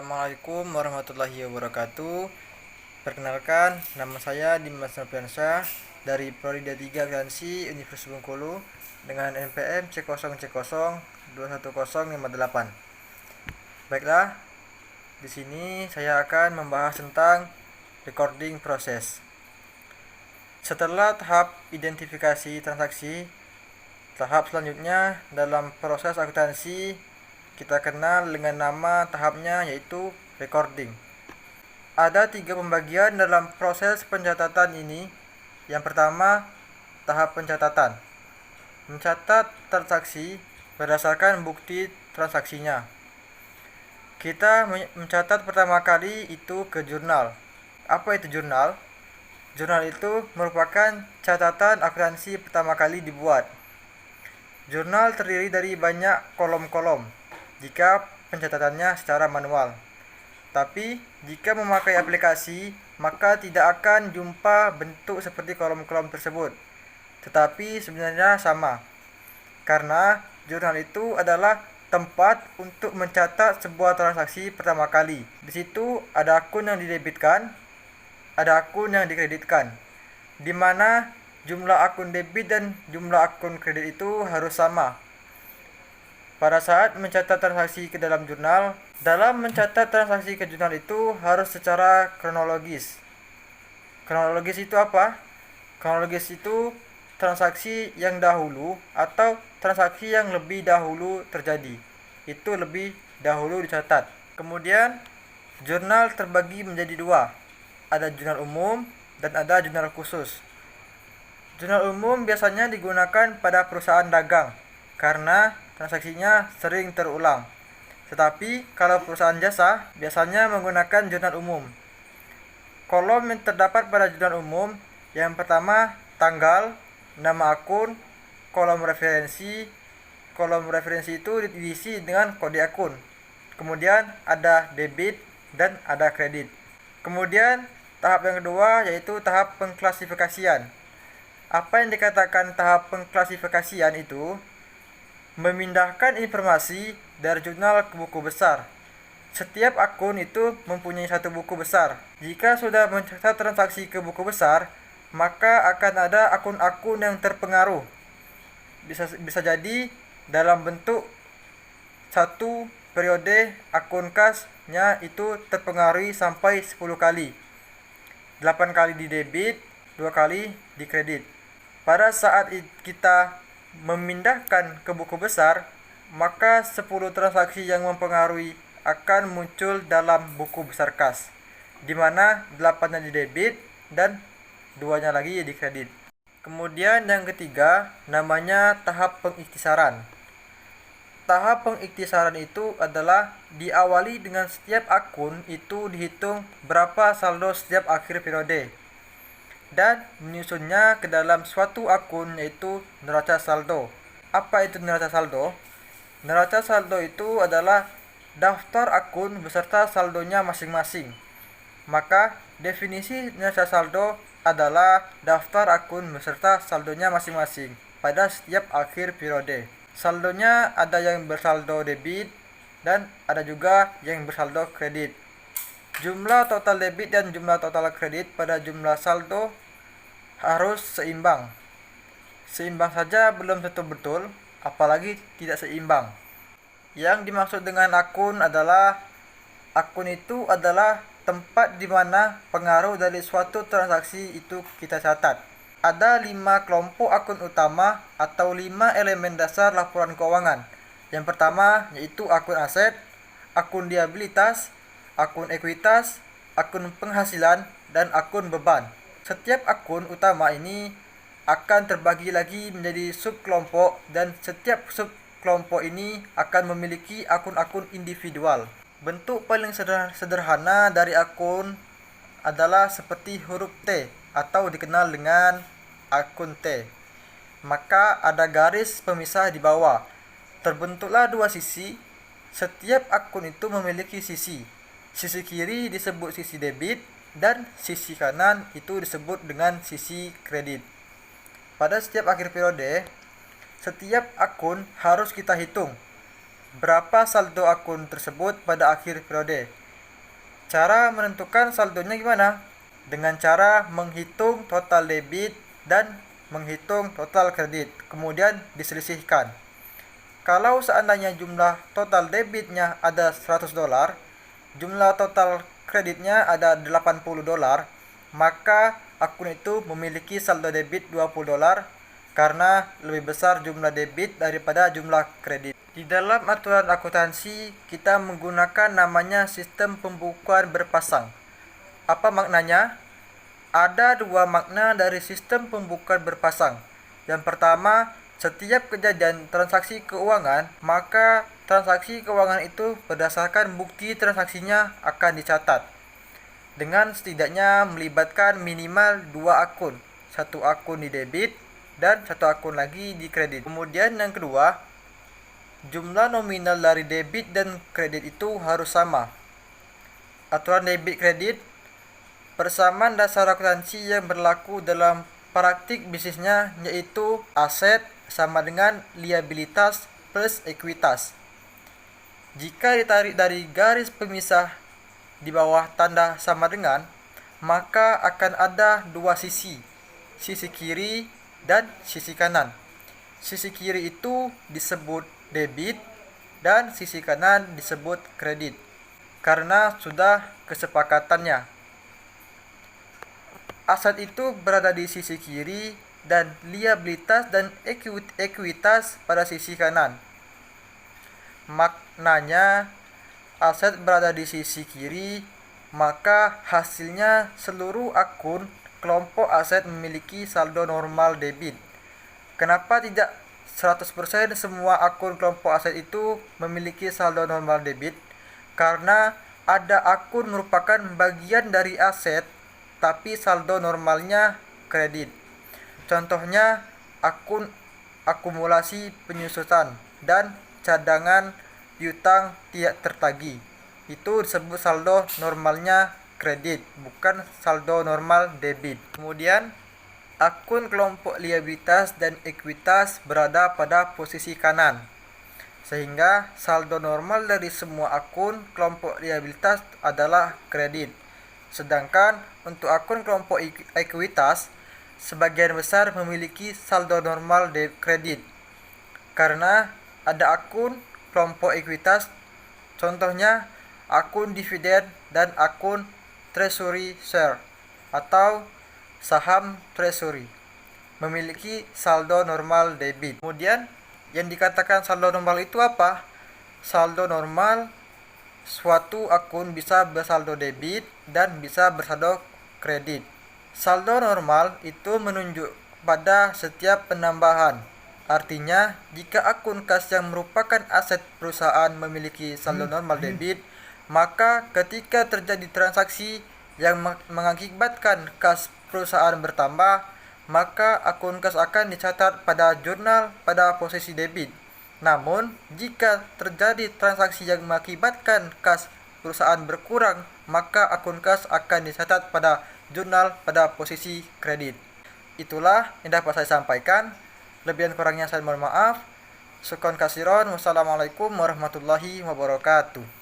Assalamualaikum warahmatullahi wabarakatuh. Perkenalkan, nama saya Dimas Nopiansyah dari Prodi D3 Akuntansi Universitas Bengkulu dengan NPM C0C0210058. Baiklah, di sini saya akan membahas tentang recording proses. Setelah tahap identifikasi transaksi, tahap selanjutnya dalam proses akuntansi kita kenal dengan nama tahapnya, yaitu recording. Ada 3 pembagian dalam proses pencatatan ini. Yang pertama, tahap pencatatan. Mencatat transaksi berdasarkan bukti transaksinya. Kita mencatat pertama kali itu ke jurnal. Apa itu jurnal? Jurnal itu merupakan catatan akuntansi pertama kali dibuat. Jurnal terdiri dari banyak kolom-kolom jika pencatatannya secara manual. Tapi jika memakai aplikasi, maka tidak akan jumpa bentuk seperti kolom-kolom tersebut. Tetapi sebenarnya sama. Karena jurnal itu adalah tempat untuk mencatat sebuah transaksi pertama kali. Di situ ada akun yang didebitkan, ada akun yang dikreditkan, di mana jumlah akun debit dan jumlah akun kredit itu harus sama. Pada saat mencatat transaksi ke dalam jurnal, dalam mencatat transaksi ke jurnal itu harus secara kronologis. Kronologis itu apa? Kronologis itu transaksi yang dahulu atau transaksi yang lebih dahulu terjadi. Itu lebih dahulu dicatat. Kemudian, jurnal terbagi menjadi 2. Ada jurnal umum dan ada jurnal khusus. Jurnal umum biasanya digunakan pada perusahaan dagang karena transaksinya sering terulang. Tetapi kalau perusahaan jasa biasanya menggunakan jurnal umum. Kolom yang terdapat pada jurnal umum, yang pertama tanggal, nama akun, kolom referensi. Kolom referensi itu diisi dengan kode akun. Kemudian ada debit dan ada kredit. Kemudian tahap yang kedua yaitu tahap pengklasifikasian. Apa yang dikatakan tahap pengklasifikasian itu? Memindahkan informasi dari jurnal ke buku besar. Setiap akun itu mempunyai satu buku besar. Jika sudah mencatat transaksi ke buku besar, maka akan ada akun-akun yang terpengaruh. Bisa jadi dalam bentuk satu periode akun kasnya itu terpengaruhi sampai 10 kali. 8 kali di debit, 2 kali di kredit. Pada saat kita memindahkan ke buku besar, maka 10 transaksi yang mempengaruhi akan muncul dalam buku besar kas, di mana 8-nya di debit dan 2-nya lagi di kredit. Kemudian yang ketiga, namanya tahap pengiktisaran. Tahap pengiktisaran itu adalah diawali dengan setiap akun itu dihitung berapa saldo setiap akhir periode, dan menyusunnya ke dalam suatu akun, yaitu neraca saldo. Apa itu neraca saldo? Neraca saldo itu adalah daftar akun beserta saldonya masing-masing. Maka definisi neraca saldo adalah daftar akun beserta saldonya masing-masing pada setiap akhir periode. Saldonya ada yang bersaldo debit dan ada juga yang bersaldo kredit. Jumlah total debit dan jumlah total kredit pada jumlah saldo harus seimbang. Seimbang saja belum tentu betul, apalagi tidak seimbang. Yang dimaksud dengan akun adalah akun itu adalah tempat di mana pengaruh dari suatu transaksi itu kita catat. Ada 5 kelompok akun utama atau 5 elemen dasar laporan keuangan. Yang pertama yaitu akun aset, akun liabilitas, akun ekuitas, akun penghasilan, dan akun beban. Setiap akun utama ini akan terbagi lagi menjadi subkelompok, dan setiap subkelompok ini akan memiliki akun-akun individual. Bentuk paling sederhana dari akun adalah seperti huruf T atau dikenal dengan akun T. Maka ada garis pemisah di bawah. Terbentuklah 2 sisi. Setiap akun itu memiliki sisi. Sisi kiri disebut sisi debit dan sisi kanan itu disebut dengan sisi kredit. Pada setiap akhir periode, setiap akun harus kita hitung berapa saldo akun tersebut pada akhir periode. Cara menentukan saldonya gimana? Dengan cara menghitung total debit dan menghitung total kredit, kemudian diselisihkan. Kalau seandainya jumlah total debitnya ada $100, jumlah total kreditnya ada $80, maka akun itu memiliki saldo debit $20 karena lebih besar jumlah debit daripada jumlah kredit. Di dalam aturan akuntansi, kita menggunakan namanya sistem pembukuan berpasang. Apa maknanya? Ada dua makna dari sistem pembukuan berpasang. Yang pertama, setiap kejadian transaksi keuangan, maka transaksi keuangan itu berdasarkan bukti transaksinya akan dicatat dengan setidaknya melibatkan minimal dua akun, satu akun di debit dan satu akun lagi di kredit. Kemudian yang kedua, jumlah nominal dari debit dan kredit itu harus sama. Aturan debit kredit, persamaan dasar akuntansi yang berlaku dalam praktik bisnisnya yaitu aset sama dengan liabilitas plus ekuitas. Jika ditarik dari garis pemisah di bawah tanda sama dengan, maka akan ada dua sisi kiri dan sisi kanan. Sisi kiri itu disebut debit dan sisi kanan disebut kredit karena sudah kesepakatannya. Aset itu berada di sisi kiri dan liabilitas dan ekuitas pada sisi kanan. Maknanya, aset berada di sisi kiri, maka hasilnya seluruh akun kelompok aset memiliki saldo normal debit. Kenapa tidak 100% semua akun kelompok aset itu memiliki saldo normal debit? Karena ada akun merupakan bagian dari aset tapi saldo normalnya kredit. Contohnya akun akumulasi penyusutan dan cadangan piutang tidak tertagih. Itu disebut saldo normalnya kredit, bukan saldo normal debit. Kemudian, akun kelompok liabilitas dan ekuitas berada pada posisi kanan. Sehingga saldo normal dari semua akun kelompok liabilitas adalah kredit. Sedangkan untuk akun kelompok ekuitas, sebagian besar memiliki saldo normal kredit. Karena ada akun kelompok ekuitas, contohnya akun dividen dan akun treasury share atau saham treasury memiliki saldo normal debit. Kemudian yang dikatakan saldo normal itu apa? Saldo normal suatu akun bisa bersaldo debit dan bisa bersaldo kredit. Saldo normal itu menunjuk pada setiap penambahan. Artinya, jika akun kas yang merupakan aset perusahaan memiliki saldo normal debit, maka ketika terjadi transaksi yang mengakibatkan kas perusahaan bertambah, maka akun kas akan dicatat pada jurnal pada posisi debit. Namun, jika terjadi transaksi yang mengakibatkan kas perusahaan berkurang, maka akun kas akan dicatat pada jurnal pada posisi kredit. Itulah yang dapat saya sampaikan. Lebih dan kurangnya saya mohon maaf. Syukran kasiron. Wassalamualaikum warahmatullahi wabarakatuh.